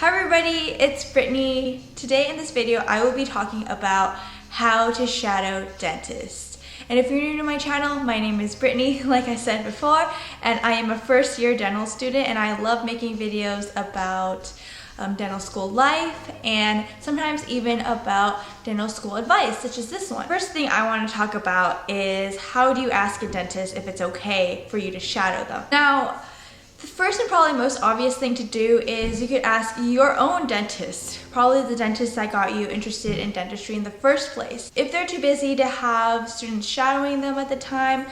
Hi everybody, it's Brittany. Today in this video, I will be talking about how to shadow dentists. And if you're new to my channel, my name is Brittany, like I said before, and I am a first-year dental student, and I love making videos about dental school life and sometimes even about dental school advice, such as this one. First thing I want to talk about is how do you ask a dentist if it's okay for you to shadow them? Now, the first and probably most obvious thing to do is you could ask your own dentist, probably the dentist that got you interested in dentistry in the first place. If they're too busy to have students shadowing them at the time,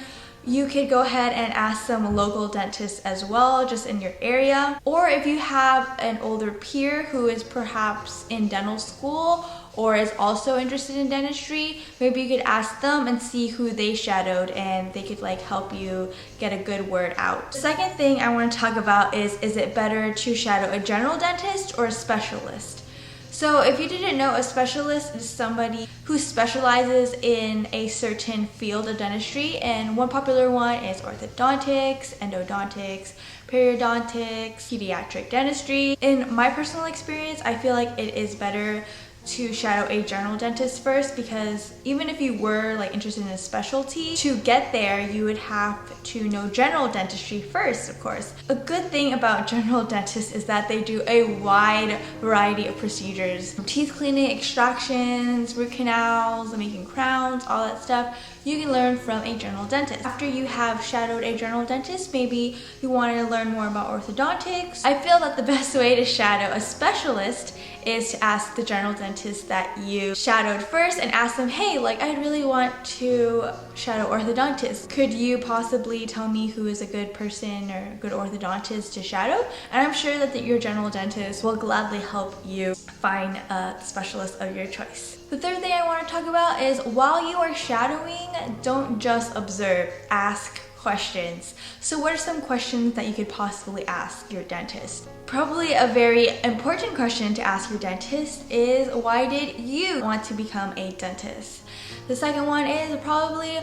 you could go ahead and ask some local dentists as well, just in your area. Or if you have an older peer who is perhaps in dental school or is also interested in dentistry, maybe you could ask them and see who they shadowed and they could like help you get a good word out. The second thing I want to talk about is it better to shadow a general dentist or a specialist? So if you didn't know, a specialist is somebody who specializes in a certain field of dentistry, and one popular one is orthodontics, endodontics, periodontics, pediatric dentistry. In my personal experience, I feel like it is better to shadow a general dentist first, because even if you were like interested in a specialty, to get there you would have to know general dentistry first, of course. A good thing about general dentists is that they do a wide variety of procedures, from teeth cleaning, extractions, root canals, making crowns, all that stuff you can learn from a general dentist. After you have shadowed a general dentist, maybe you want to learn more about orthodontics. I feel that the best way to shadow a specialist is to ask the general dentist that you shadowed first and ask them, hey, like I really want to shadow orthodontist. Could you possibly tell me who is a good person or a good orthodontist to shadow? And I'm sure that your general dentist will gladly help you find a specialist of your choice. The third thing I want to talk about is while you are shadowing, don't just observe, ask questions. So what are some questions that you could possibly ask your dentist? Probably a very important question to ask your dentist is, why did you want to become a dentist? The second one is probably,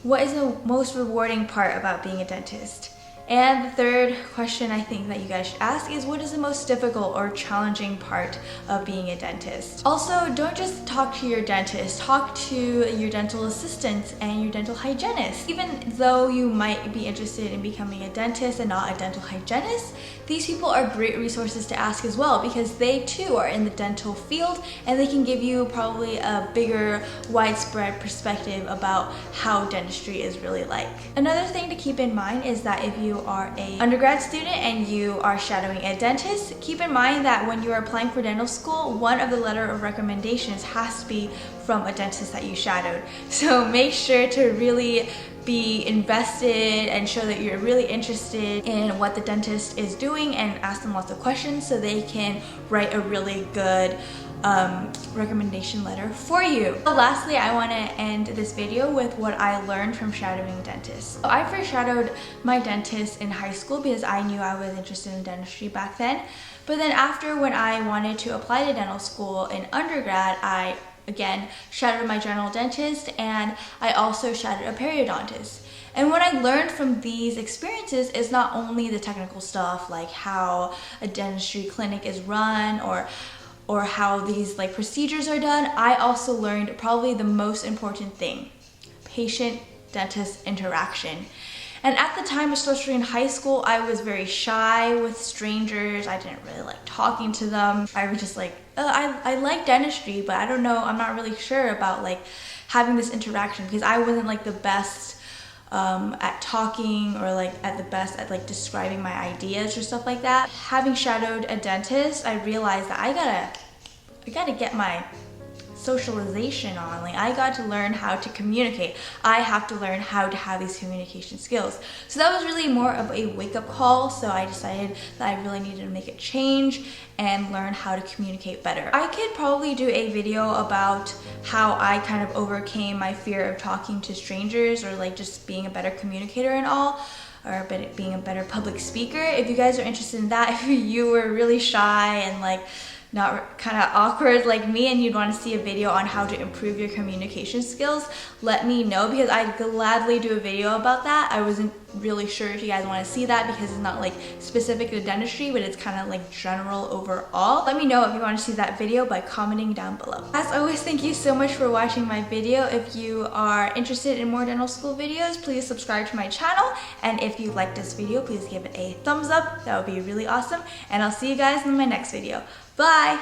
what is the most rewarding part about being a dentist? And the third question I think that you guys should ask is, what is the most difficult or challenging part of being a dentist? Also, don't just talk to your dentist, talk to your dental assistant and your dental hygienist. Even though you might be interested in becoming a dentist and not a dental hygienist, these people are great resources to ask as well, because they too are in the dental field and they can give you probably a bigger, widespread perspective about how dentistry is really like. Another thing to keep in mind is that if you are an undergrad student and you are shadowing a dentist, keep in mind that when you are applying for dental school, one of the letter of recommendations has to be from a dentist that you shadowed. So make sure to really be invested and show that you're really interested in what the dentist is doing and ask them lots of questions so they can write a really good recommendation letter for you. So lastly, I want to end this video with what I learned from shadowing dentists. So I first shadowed my dentist in high school because I knew I was interested in dentistry back then. But then after, when I wanted to apply to dental school in undergrad, I again shadowed my general dentist and I also shadowed a periodontist. And what I learned from these experiences is not only the technical stuff, like how a dentistry clinic is run or how these like procedures are done. I also learned probably the most important thing: patient-dentist interaction. And at the time, especially in high school, I was very shy with strangers. I didn't really like talking to them. I was just like, I like dentistry, but I don't know, I'm not really sure about like having this interaction, because I wasn't like the best at talking or like at the best at like describing my ideas or stuff like that. Having shadowed a dentist, I realized that I gotta get my socialization on. Like, I got to learn how to communicate. I have to learn how to have these communication skills. So that was really more of a wake-up call. So I decided that I really needed to make a change and learn how to communicate better. I could probably do a video about how I kind of overcame my fear of talking to strangers, or like just being a better communicator and all, or being a better public speaker. If you guys are interested in that, if you were really shy and like not kind of awkward like me and you'd want to see a video on how to improve your communication skills, let me know, because I'd gladly do a video about that. I wasn't really sure if you guys want to see that because it's not like specific to dentistry, but it's kind of like general overall. Let me know if you want to see that video by commenting down below. As always, thank you so much for watching my video. If you are interested in more dental school videos, please subscribe to my channel. And if you like this video, please give it a thumbs up. That would be really awesome. And I'll see you guys in my next video. Bye!